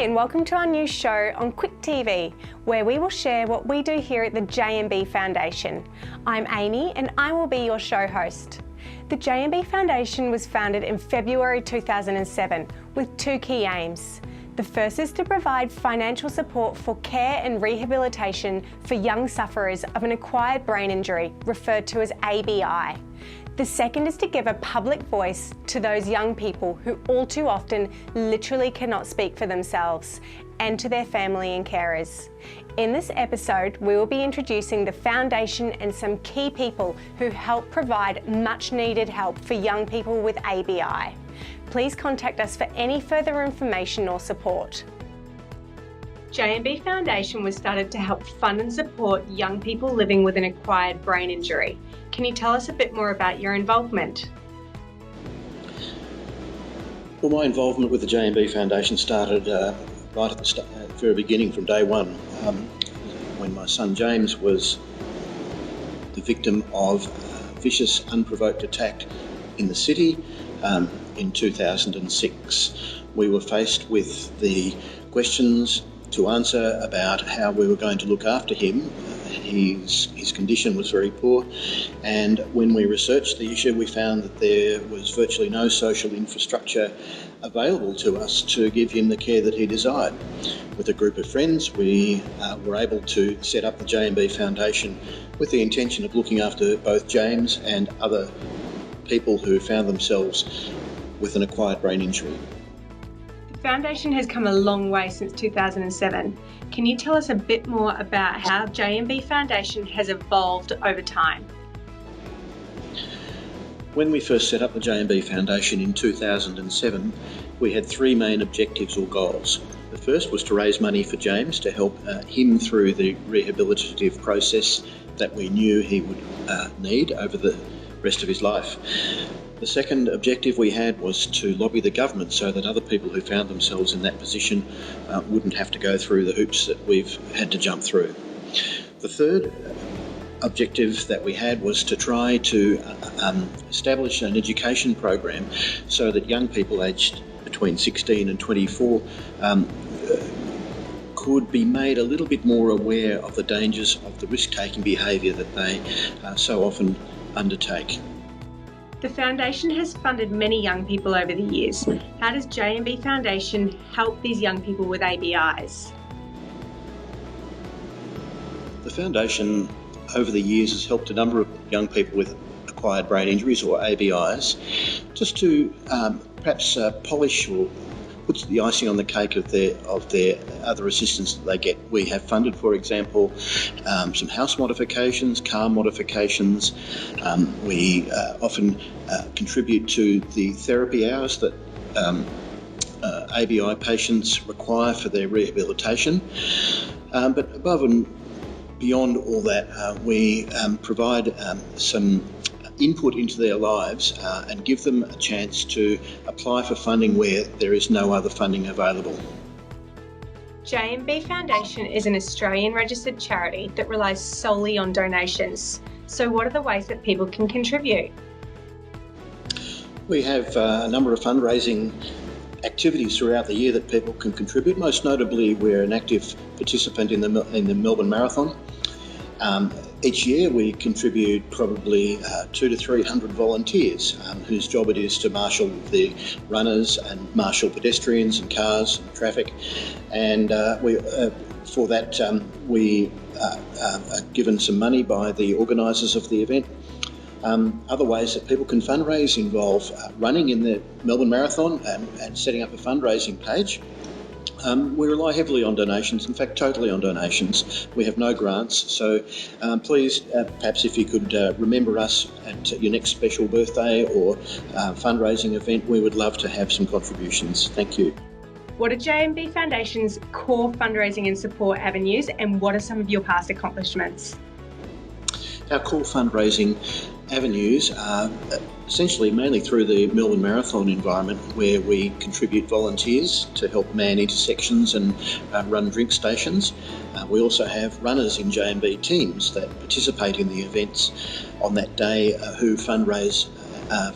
Hi and welcome to our new show on Quick TV, where we will share what we do here at the JMB Foundation. I'm Amy and I will be your show host. The JMB Foundation was founded in February 2007 with two key aims. The first is to provide financial support for care and rehabilitation for young sufferers of an acquired brain injury, referred to as ABI. The second is to give a public voice to those young people who all too often literally cannot speak for themselves, and to their family and carers. In this episode, we will be introducing the foundation and some key people who help provide much needed help for young people with ABI. Please contact us for any further information or support. JMB Foundation was started to help fund and support young people living with an acquired brain injury. Can you tell us a bit more about your involvement? Well, my involvement with the JMB Foundation started right at the very beginning, from day one, when my son James was the victim of a vicious, unprovoked attack in the city in 2006. We were faced with the questions to answer about how we were going to look after him. His condition was very poor, and when we researched the issue, we found that there was virtually no social infrastructure available to us to give him the care that he desired. With a group of friends, we were able to set up the JMB Foundation with the intention of looking after both James and other people who found themselves with an acquired brain injury. The Foundation has come a long way since 2007. Can you tell us a bit more about how JMB Foundation has evolved over time? When we first set up the JMB Foundation in 2007, we had three main objectives or goals. The first was to raise money for James to help him through the rehabilitative process that we knew he would need over the rest of his life. The second objective we had was to lobby the government so that other people who found themselves in that position wouldn't have to go through the hoops that we've had to jump through. The third objective that we had was to try to establish an education program so that young people aged between 16 and 24 could be made a little bit more aware of the dangers of the risk-taking behaviour that they so often undertake. The Foundation has funded many young people over the years. How does JMB Foundation help these young people with ABIs? The Foundation over the years has helped a number of young people with acquired brain injuries or ABIs just to perhaps polish or put the icing on the cake of their other assistance that they get. We have funded, for example, some house modifications, car modifications. We often contribute to the therapy hours that ABI patients require for their rehabilitation. But above and beyond all that, we provide some input into their lives and give them a chance to apply for funding where there is no other funding available. JMB Foundation is an Australian registered charity that relies solely on donations. So what are the ways that people can contribute? We have a number of fundraising activities throughout the year that people can contribute. Most notably, we're an active participant in the Melbourne Marathon. Each year we contribute probably 200 to 300 volunteers whose job it is to marshal the runners and marshal pedestrians and cars and traffic, and for that we are given some money by the organisers of the event. Other ways that people can fundraise involve running in the Melbourne Marathon and setting up a fundraising page. We rely heavily on donations, in fact totally on donations. We have no grants, so please perhaps if you could remember us at your next special birthday or fundraising event, we would love to have some contributions. Thank you. What are JMB Foundation's core fundraising and support avenues, and what are some of your past accomplishments? Our core fundraising avenues are essentially mainly through the Melbourne Marathon environment, where we contribute volunteers to help man intersections and run drink stations. We also have runners in JMB teams that participate in the events on that day who fundraise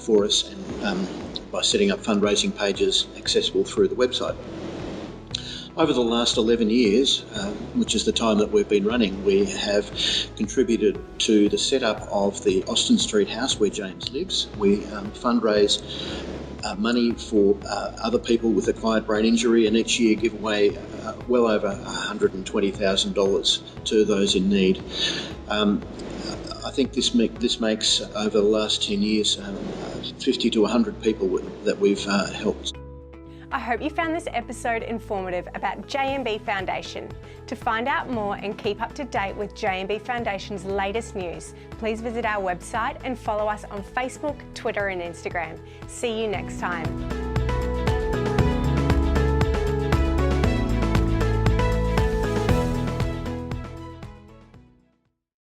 for us and by setting up fundraising pages accessible through the website. Over the last 11 years, which is the time that we've been running, we have contributed to the setup of the Austin Street house where James lives. We fundraise money for other people with acquired brain injury, and each year give away well over $120,000 to those in need. I think this makes, over the last 10 years, 50 to 100 people that we've helped. I hope you found this episode informative about JMB Foundation. To find out more and keep up to date with JMB Foundation's latest news, please visit our website and follow us on Facebook, Twitter and Instagram. See you next time.